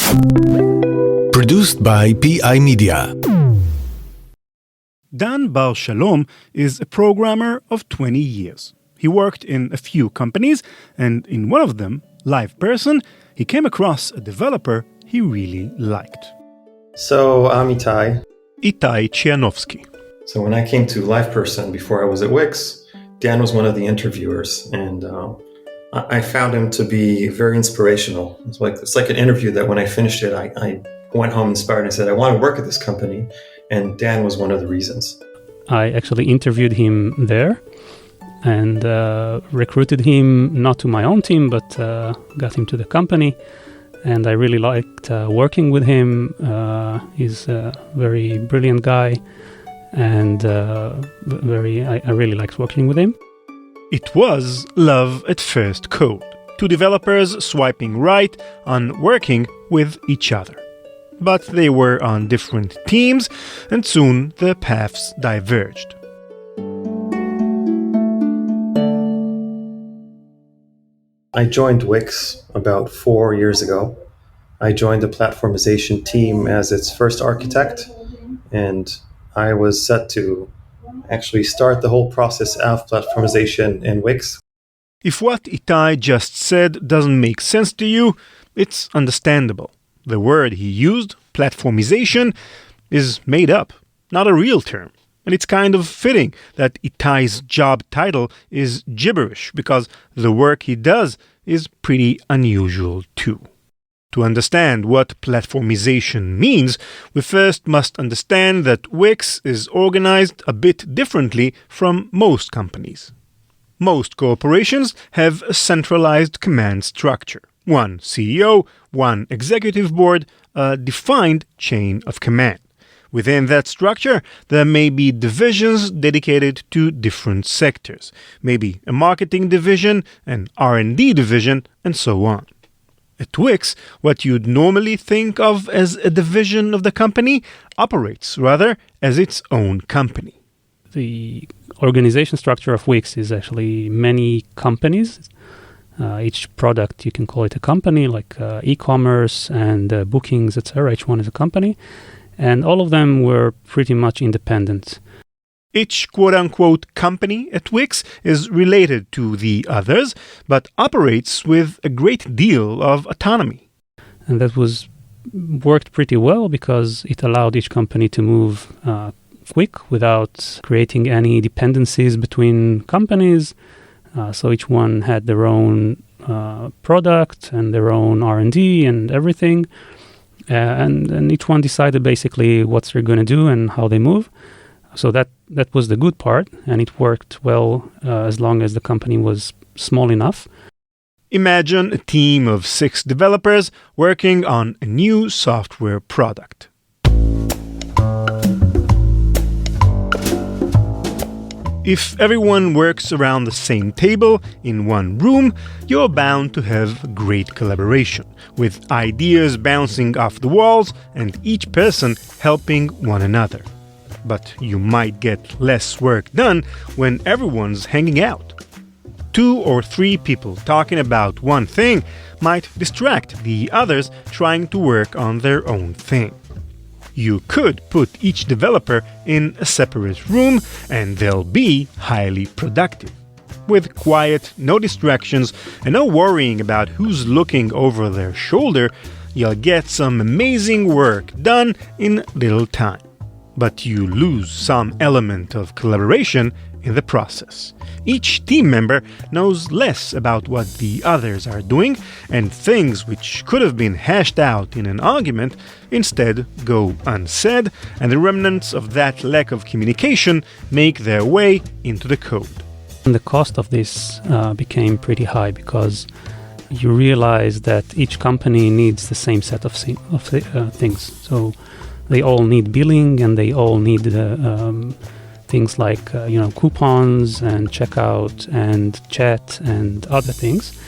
Produced by PI Media. Dan Bar Shalom is a programmer of 20 years. He worked in a few companies, and in one of them, LivePerson, he came across a developer he really liked. So I'm Itai Chejanovsky. So when I came to LivePerson before I was at Wix, Dan was one of the interviewers, and I found him to be very inspirational. It's like an interview that when I finished it, I went home inspired and said, I want to work at this company. And Dan was one of the reasons. I actually interviewed him there and recruited him, not to my own team, but got him to the company. And I really liked working with him. He's a very brilliant guy, and I really liked working with him. It was love at first code. Two developers swiping right on working with each other. But they were on different teams, and soon their paths diverged. I joined Wix about 4 years ago. I joined the Platformization team as its first architect, and I was set to actually start the whole process of platformization in Wix. If what Itai just said doesn't make sense to you, it's understandable. The word he used, platformization, is made up, not a real term. And it's kind of fitting that Itai's job title is gibberish because the work he does is pretty unusual too. To understand what platformization means, we first must understand that Wix is organized a bit differently from most companies. Most corporations have a centralized command structure. One CEO, one executive board, a defined chain of command. Within that structure, there may be divisions dedicated to different sectors, maybe a marketing division, an R&D division, and so on. At Wix, what you'd normally think of as a division of the company operates, rather, as its own company. The organization structure of Wix is actually many companies. Each product, you can call it a company, like e-commerce and bookings, etc. Each one is a company. And all of them were pretty much independent. Each quote-unquote company at Wix is related to the others, but operates with a great deal of autonomy. And that worked pretty well because it allowed each company to move quick without creating any dependencies between companies. So each one had their own product and their own R&D and everything. And each one decided basically what they're going to do and how they move. So that was the good part, and it worked well as long as the company was small enough. Imagine a team of 6 developers working on a new software product. If everyone works around the same table in one room, you're bound to have great collaboration, with ideas bouncing off the walls and each person helping one another. But you might get less work done when everyone's hanging out. 2 or 3 people talking about one thing might distract the others trying to work on their own thing. You could put each developer in a separate room and they'll be highly productive. With quiet, no distractions, and no worrying about who's looking over their shoulder, you'll get some amazing work done in little time. But you lose some element of collaboration in the process. Each team member knows less about what the others are doing, and things which could have been hashed out in an argument instead go unsaid, and the remnants of that lack of communication make their way into the code. And the cost of this became pretty high because you realize that each company needs the same set of things. So they all need billing, and they all need things like coupons and checkout and chat and other things.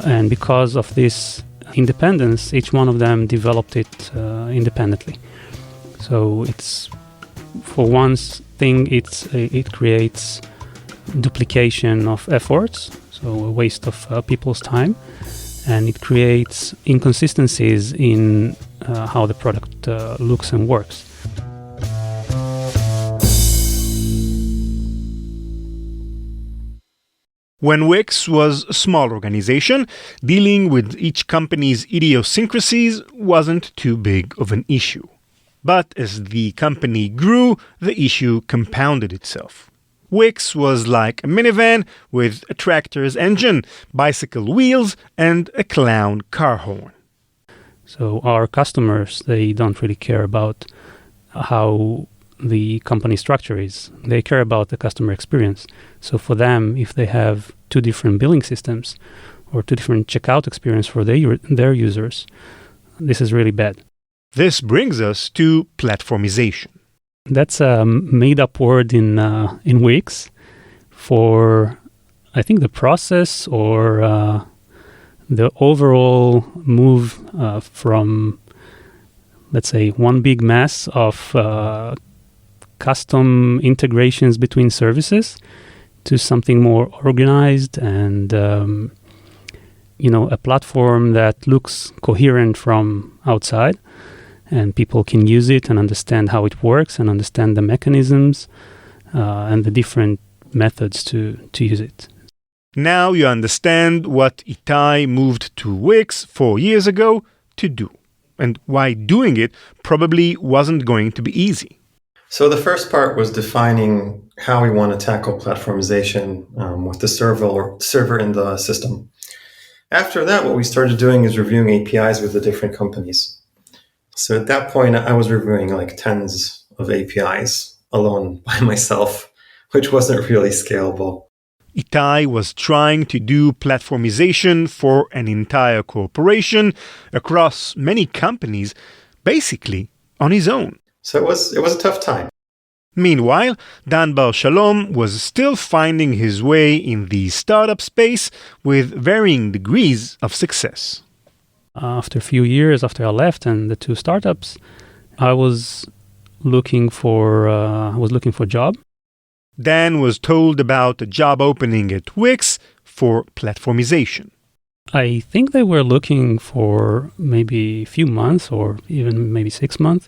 And because of this independence, each one of them developed it independently. So it's, for one thing, it creates duplication of efforts, so a waste of people's time. and it creates inconsistencies in how the product looks and works. When Wix was a small organization, dealing with each company's idiosyncrasies wasn't too big of an issue. But as the company grew, the issue compounded itself. Wix was like a minivan with a tractor's engine, bicycle wheels, and a clown car horn. So our customers, they don't really care about how the company structure is. They care about the customer experience. So for them, if they have two different billing systems or two different checkout experience for their users, this is really bad. This brings us to platformization. That's a made-up word in Wix for, I think, the process or the overall move from, let's say, one big mess of custom integrations between services to something more organized and a platform that looks coherent from outside, and people can use it and understand how it works and understand the mechanisms and the different methods to use it. Now you understand what Itai moved to Wix 4 years ago to do, and why doing it probably wasn't going to be easy. So the first part was defining how we want to tackle platformization with the server in the system. After that, what we started doing is reviewing APIs with the different companies. So at that point, I was reviewing like tens of APIs alone by myself, which wasn't really scalable. Itai was trying to do platformization for an entire corporation across many companies, basically on his own. So it was a tough time. Meanwhile, Dan Bar Shalom was still finding his way in the startup space with varying degrees of success. After a few years after I left and the two startups, I was looking for a job. Dan was told about a job opening at Wix for platformization. I think they were looking for maybe a few months or even maybe 6 months.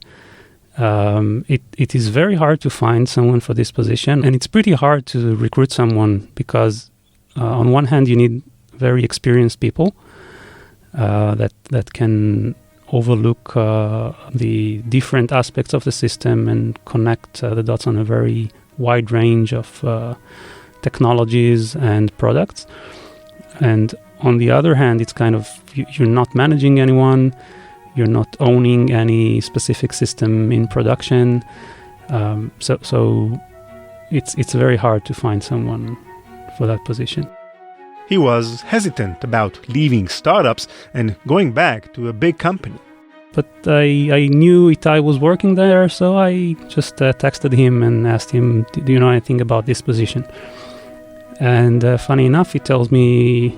It is very hard to find someone for this position, and it's pretty hard to recruit someone because on one hand you need very experienced people that can overlook the different aspects of the system and connect the dots on a very wide range of technologies and products. And on the other hand, it's kind of you're not managing anyone. You're not owning any specific system in production, so it's very hard to find someone for that position. He was hesitant about leaving startups and going back to a big company. But I knew Itai was working there, so I just texted him and asked him, do you know anything about this position? And funny enough, he tells me,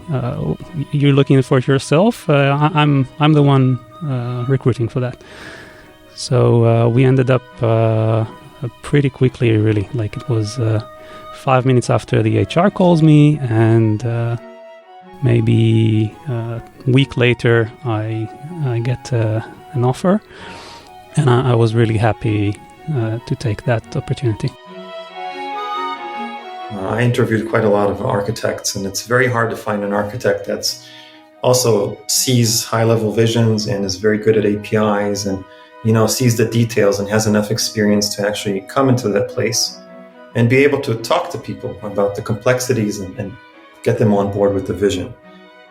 you're looking for it yourself? I'm the one recruiting for that. So we ended up pretty quickly, really. Like it was 5 minutes after the HR calls me, and maybe a week later I get an offer, and I was really happy to take that opportunity. I interviewed quite a lot of architects, and it's very hard to find an architect that's also sees high-level visions and is very good at APIs and, sees the details and has enough experience to actually come into that place and be able to talk to people about the complexities and get them on board with the vision.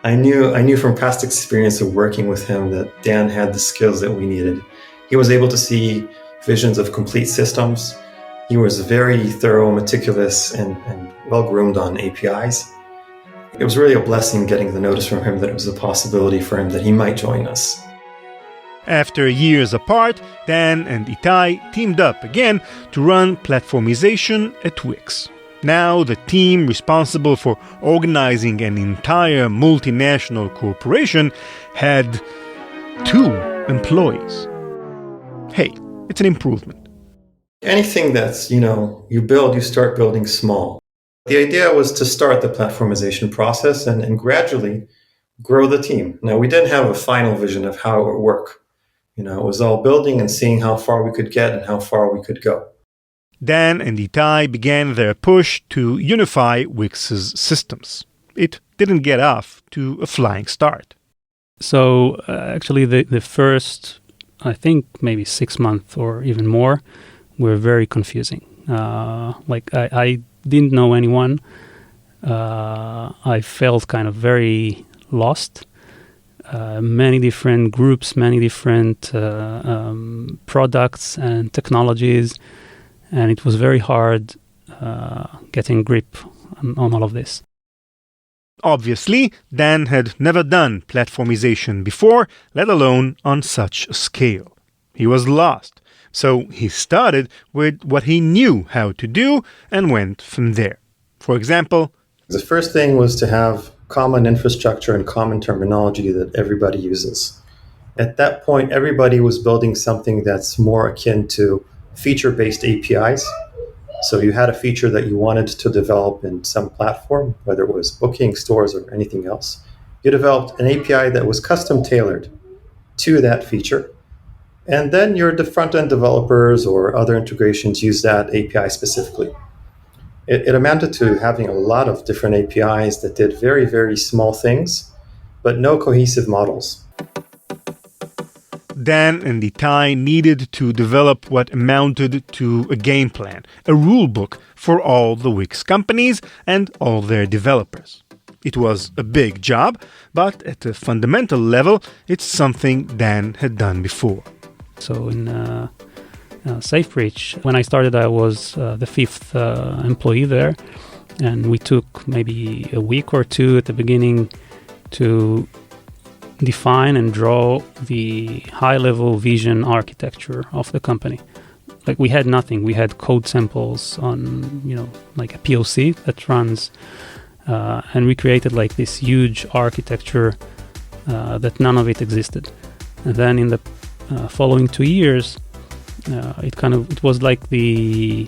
I knew from past experience of working with him that Dan had the skills that we needed. He was able to see visions of complete systems. He was very thorough, meticulous, and well-groomed on APIs. It was really a blessing getting the notice from him that it was a possibility for him that he might join us. After years apart, Dan and Itai teamed up again to run Platformization at Wix. Now the team responsible for organizing an entire multinational corporation had 2 employees. Hey, it's an improvement. Anything that's, you build, you start building small. The idea was to start the platformization process and gradually grow the team. Now, we didn't have a final vision of how it would work. It was all building and seeing how far we could get and how far we could go. Dan and Itai began their push to unify Wix's systems. It didn't get off to a flying start. So actually the first, I think maybe 6 months or even more, were very confusing. I didn't know anyone. I felt kind of very lost. Many different groups, many different products and technologies, and it was very hard getting grip on all of this. Obviously, Dan had never done platformization before, let alone on such a scale. He was lost, so he started with what he knew how to do and went from there. For example, the first thing was to have common infrastructure and common terminology that everybody uses. At that point, everybody was building something that's more akin to feature-based APIs. So you had a feature that you wanted to develop in some platform, whether it was booking, stores, or anything else. You developed an API that was custom-tailored to that feature. And then your front-end developers or other integrations use that API specifically. It amounted to having a lot of different APIs that did very, very small things, but no cohesive models. Dan and Itai needed to develop what amounted to a game plan, a rulebook for all the Wix companies and all their developers. It was a big job, but at a fundamental level, it's something Dan had done before. So in SafeBridge, when I started, I was the 5th employee there, and we took maybe a week or two at the beginning to define and draw the high-level vision architecture of the company. Like, we had nothing. We had code samples on, like a POC that runs, and we created like this huge architecture that none of it existed. And then in the following 2 years, it was like the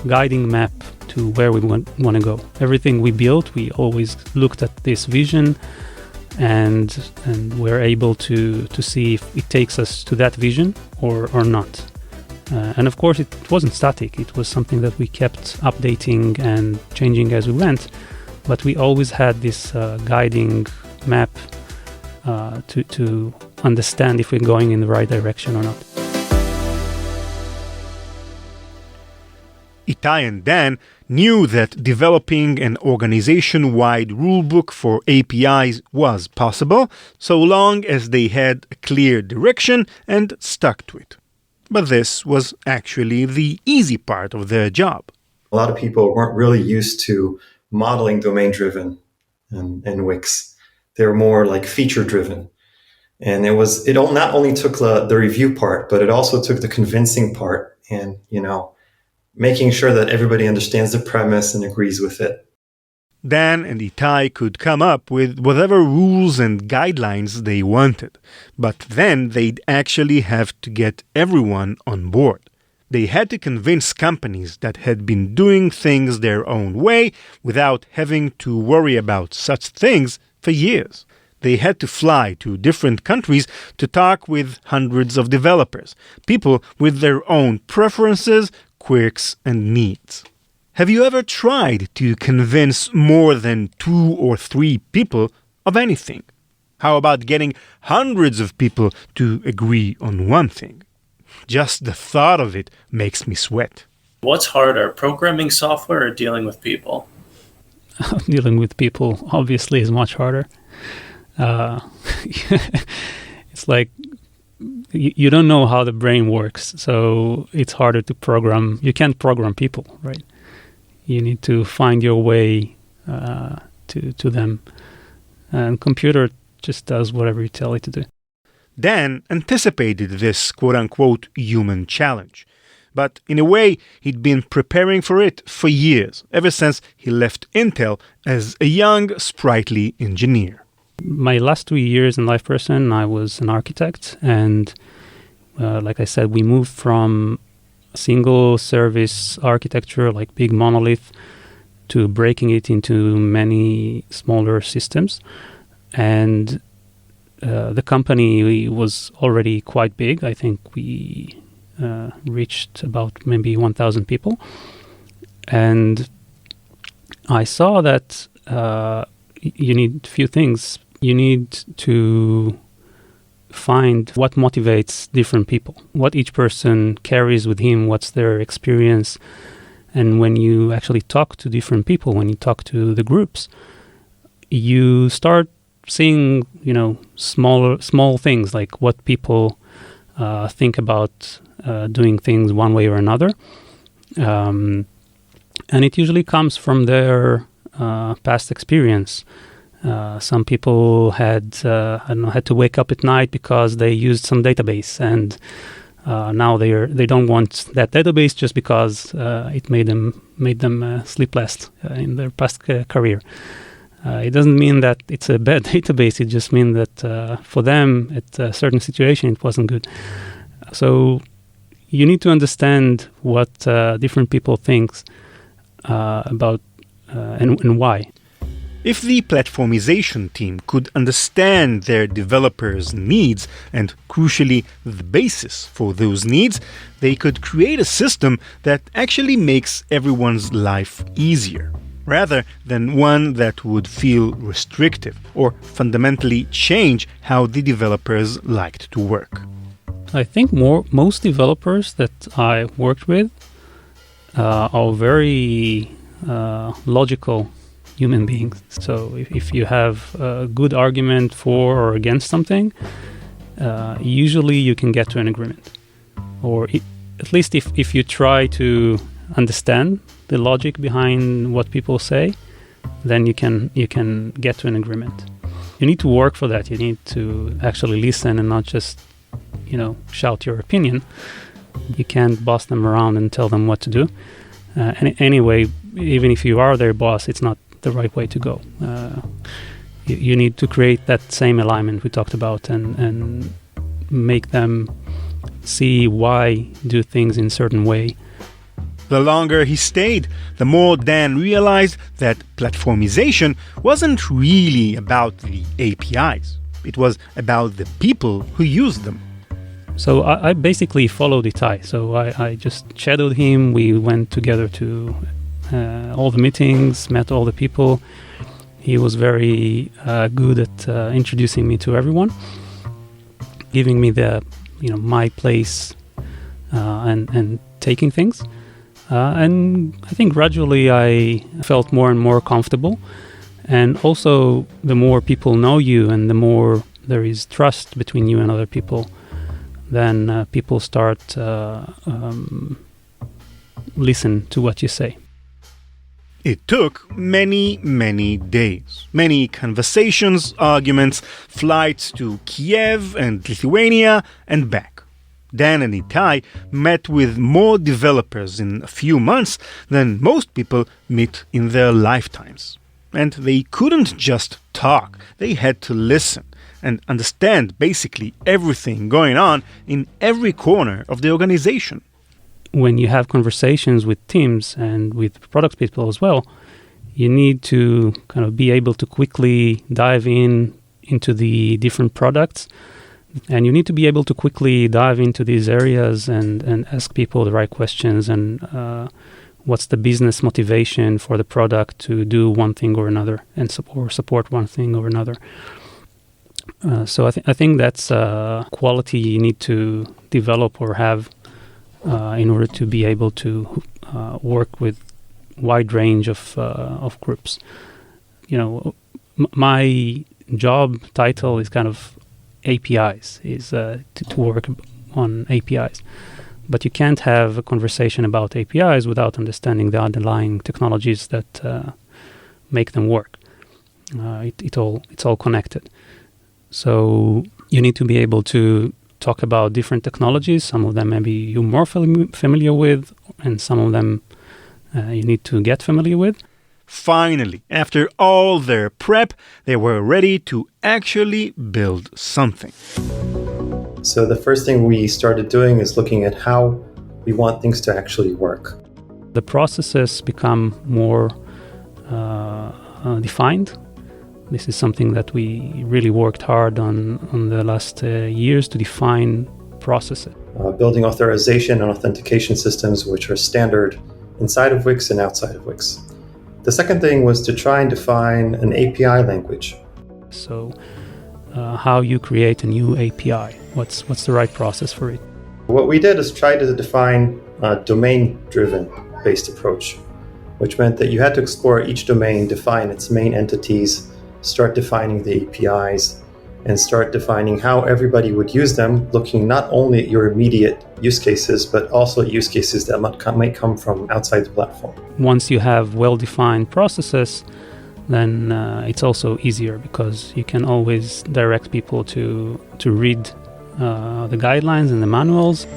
guiding map to where we want to go. Everything we built, we always looked at this vision, and we're able to see if it takes us to that vision or not. And of course, it wasn't static. It was something that we kept updating and changing as we went. But we always had this guiding map to understand if we're going in the right direction or not. Itai and Dan knew that developing an organization-wide rulebook for APIs was possible, so long as they had a clear direction and stuck to it. But this was actually the easy part of their job. A lot of people weren't really used to modeling domain-driven in Wix. They were more like feature-driven. And it not only took the review part, but it also took the convincing part and, making sure that everybody understands the premise and agrees with it. Dan and Itai could come up with whatever rules and guidelines they wanted, but then they'd actually have to get everyone on board. They had to convince companies that had been doing things their own way without having to worry about such things for years. They had to fly to different countries to talk with hundreds of developers, people with their own preferences, quirks, and needs. Have you ever tried to convince more than 2 or 3 people of anything? How about getting hundreds of people to agree on one thing? Just the thought of it makes me sweat. What's harder, programming software or dealing with people? Dealing with people obviously is much harder. It's like you don't know how the brain works, so it's harder to program. You can't program people, right? You need to find your way to them. And computer just does whatever you tell it to do. Dan anticipated this quote-unquote human challenge. But in a way, he'd been preparing for it for years, ever since he left Intel as a young, sprightly engineer. My last 2 years in LivePerson, I was an architect. And like I said, we moved from single service architecture, like big monolith, to breaking it into many smaller systems. And the company was already quite big. I think we reached about maybe 1,000 people. And I saw that you need a few things. You need to find what motivates different people, what each person carries with him, what's their experience. And when you actually talk to different people, when you talk to the groups, you start seeing, small things like what people think about doing things one way or another. And it usually comes from their past experience. Some people had to wake up at night because they used some database, and now they don't want that database just because it made them sleep less in their past career. It doesn't mean that it's a bad database. It just means that for them, at a certain situation, it wasn't good. So you need to understand what different people think about and why. If the platformization team could understand their developers' needs and, crucially, the basis for those needs, they could create a system that actually makes everyone's life easier, rather than one that would feel restrictive or fundamentally change how the developers liked to work. I think most developers that I worked with are very logical human beings. So if you have a good argument for or against something, usually you can get to an agreement. Or at least if you try to understand the logic behind what people say, then you can get to an agreement. You need to work for that. You need to actually listen and not just, shout your opinion. You can't boss them around and tell them what to do. And anyway, even if you are their boss, it's not the right way to go. You need to create that same alignment we talked about and make them see why do things in a certain way. The longer he stayed, the more Dan realized that platformization wasn't really about the APIs. It was about the people who used them. So I basically followed Itai. So I just shadowed him. We went together to all the meetings, met all the people. He was very good at introducing me to everyone, giving me the, my place and taking things. And I think gradually I felt more and more comfortable. And also, the more people know you and the more there is trust between you and other people, then people start listen to what you say. It took many, many days, many conversations, arguments, flights to Kiev and Lithuania and back. Dan and Itai met with more developers in a few months than most people meet in their lifetimes. And they couldn't just talk, they had to listen and understand basically everything going on in every corner of the organization. When you have conversations with teams and with product people as well, you need to kind of be able to quickly dive into the different products. And you need to be able to quickly dive into these areas and ask people the right questions and what's the business motivation for the product to do one thing or another and support one thing or another. So I think that's a quality you need to develop or have in order to be able to work with wide range of groups. My job title is kind of APIs, is to work on APIs. But you can't have a conversation about APIs without understanding the underlying technologies that make them work. It's all connected. So you need to be able to talk about different technologies. Some of them maybe you're more familiar with, and some of them you need to get familiar with. Finally, after all their prep, they were ready to actually build something. So the first thing we started doing is looking at how we want things to actually work. The processes become more defined. This is something that we really worked hard on the last years to define processes. Building authorization and authentication systems which are standard inside of Wix and outside of Wix. The second thing was to try and define an API language. So how you create a new API, what's the right process for it? What we did is try to define a domain-driven based approach, which meant that you had to explore each domain, define its main entities, start defining the APIs, and start defining how everybody would use them, looking not only at your immediate use cases, but also at use cases that might come from outside the platform. Once you have well-defined processes, then it's also easier because you can always direct people to read the guidelines and the manuals.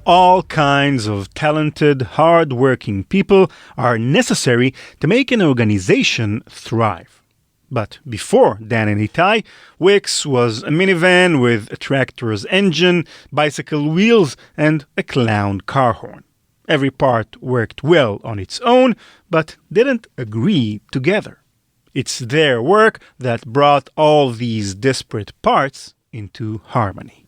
All kinds of talented, hard-working people are necessary to make an organization thrive. But before Dan and Itai, Wix was a minivan with a tractor's engine, bicycle wheels, and a clown car horn. Every part worked well on its own, but didn't agree together. It's their work that brought all these disparate parts into harmony.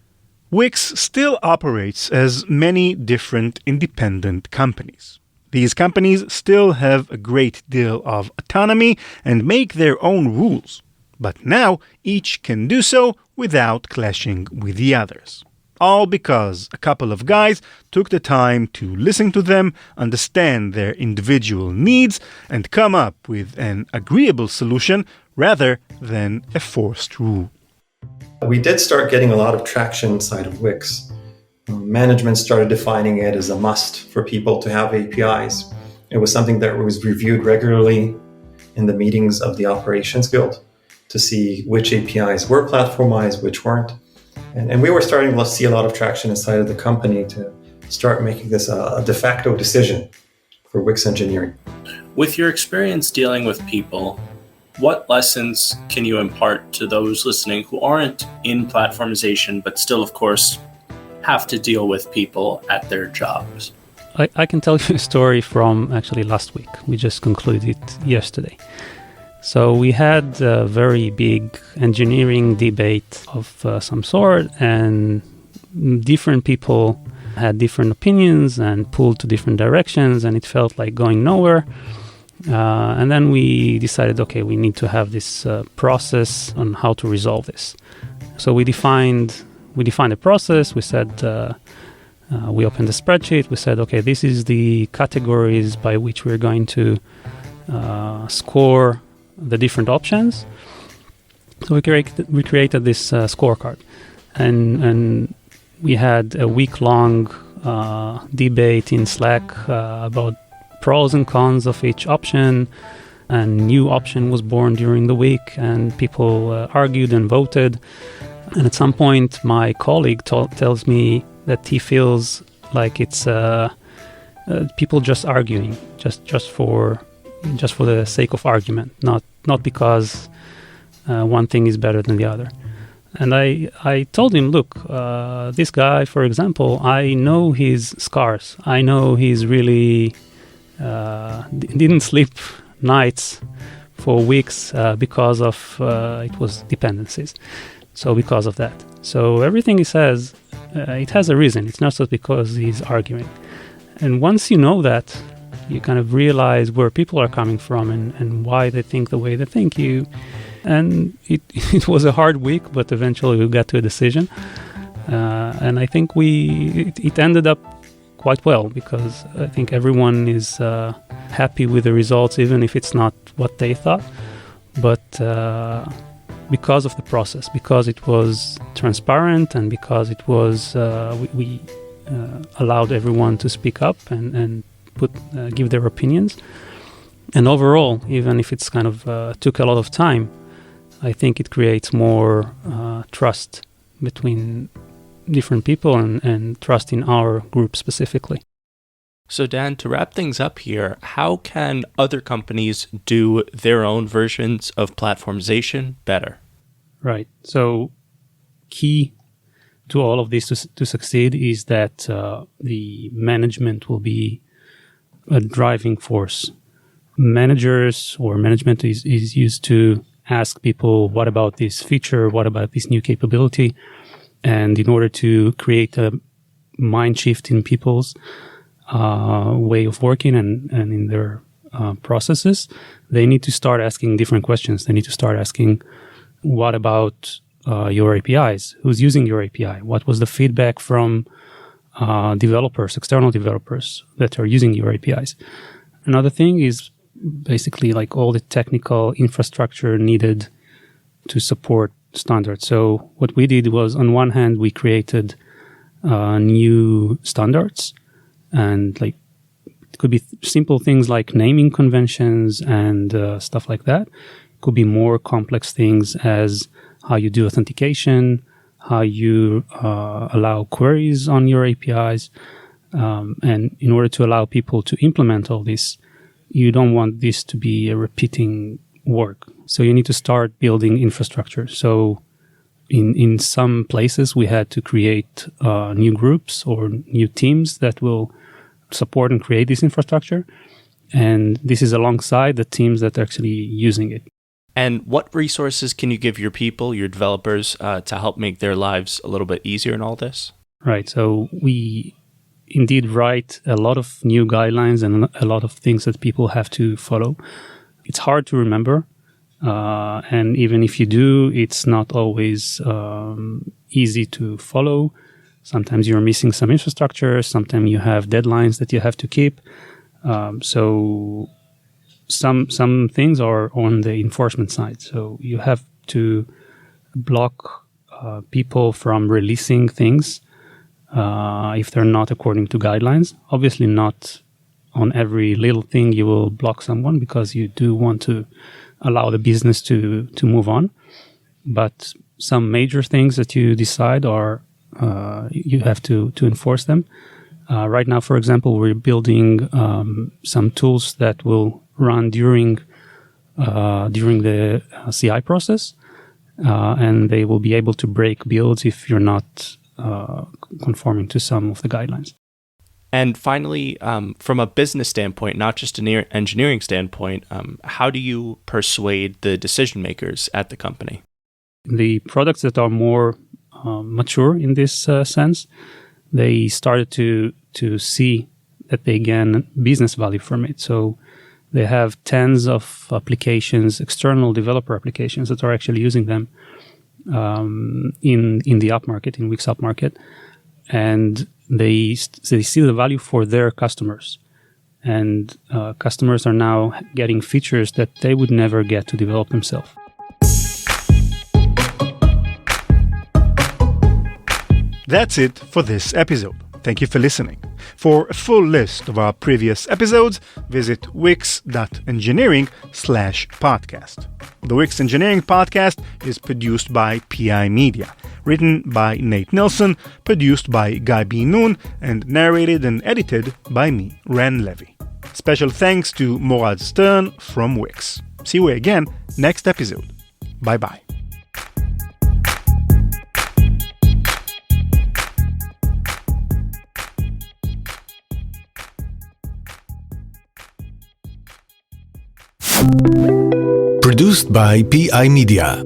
Wix still operates as many different independent companies. These companies still have a great deal of autonomy and make their own rules, but now each can do so without clashing with the others. All because a couple of guys took the time to listen to them, understand their individual needs, and come up with an agreeable solution rather than a forced rule. We did start getting a lot of traction inside of Wix. Management started defining it as a must for people to have APIs. It was something that was reviewed regularly in the meetings of the Operations Guild to see which APIs were platformized, which weren't. And we were starting to see a lot of traction inside of the company to start making this a de facto decision for Wix Engineering. With your experience dealing with people, what lessons can you impart to those listening who aren't in platformization, but still, of course, have to deal with people at their jobs? I can tell you a story from actually last week. We just concluded it yesterday. So we had a very big engineering debate of some sort, and different people had different opinions and pulled to different directions, and it felt like going nowhere. And then we decided, okay, we need to have this process on how to resolve this. So we defined a process. We said, we opened the spreadsheet. We said, okay, this is the categories by which we're going to score the different options. So we created this scorecard, and we had a week-long debate in Slack about pros and cons of each option, and new option was born during the week, and people argued and voted. And at some point, my colleague tells me that he feels like it's people just arguing, just for the sake of argument, not because one thing is better than the other. And I told him, look, this guy, for example, I know his scars. I know he's really didn't sleep nights for weeks because of it was dependencies. So because of that. So everything he says, it has a reason. It's not just because he's arguing. And once you know that, you kind of realize where people are coming from and why they think the way they think. And it was a hard week, but eventually we got to a decision. And I think it ended up quite well, because I think everyone is happy with the results, even if it's not what they thought. But because of the process, because it was transparent, and because it was we allowed everyone to speak up and give their opinions. And overall, even if it's kind of took a lot of time, I think it creates more trust between different people and trust in our group specifically. So Dan, to wrap things up here, how can other companies do their own versions of platformization better? Right. So key to all of this to succeed is that the management will be a driving force managers or management is used to ask people, what about this feature? What about this new capability? And in order to create a mind shift in people's way of working and in their processes, they need to start asking different questions. They need to start asking, what about your APIs? Who's using your API? What was the feedback from developers, external developers that are using your APIs? Another thing is basically like all the technical infrastructure needed to support standards. So what we did was, on one hand, we created new standards, and like it could be simple things like naming conventions and stuff like that. It could be more complex things as how you do authentication, how you allow queries on your APIs. And in order to allow people to implement all this, you don't want this to be a repeating work. So you need to start building infrastructure. So in some places, we had to create new groups or new teams that will support and create this infrastructure. And this is alongside the teams that are actually using it. And what resources can you give your people, your developers, to help make their lives a little bit easier in all this? Right. So we indeed write a lot of new guidelines and a lot of things that people have to follow. It's hard to remember. And even if you do, it's not always easy to follow. Sometimes you're missing some infrastructure. Sometimes you have deadlines that you have to keep. So some things are on the enforcement side. So you have to block people from releasing things if they're not according to guidelines. Obviously, not on every little thing you will block someone, because you do want to allow the business to move on. But some major things that you decide are you have to enforce them. Right now, for example, we're building some tools that will run during the CI process, and they will be able to break builds if you're not conforming to some of the guidelines. And finally, from a business standpoint, not just an engineering standpoint, how do you persuade the decision makers at the company? The products that are more mature in this sense, they started to see that they gain business value from it. So they have tens of applications, external developer applications that are actually using them in the upmarket, in Wix upmarket, and they see the value for their customers. And customers are now getting features that they would never get to develop themselves. That's it for this episode. Thank you for listening. For a full list of our previous episodes, visit wix.engineering/podcast. The Wix Engineering Podcast is produced by PI Media, written by Nate Nilsson, produced by Guy B. Noon, and narrated and edited by me, Ran Levy. Special thanks to Morad Stern from Wix. See you again next episode. Bye-bye. Produced by PI Media.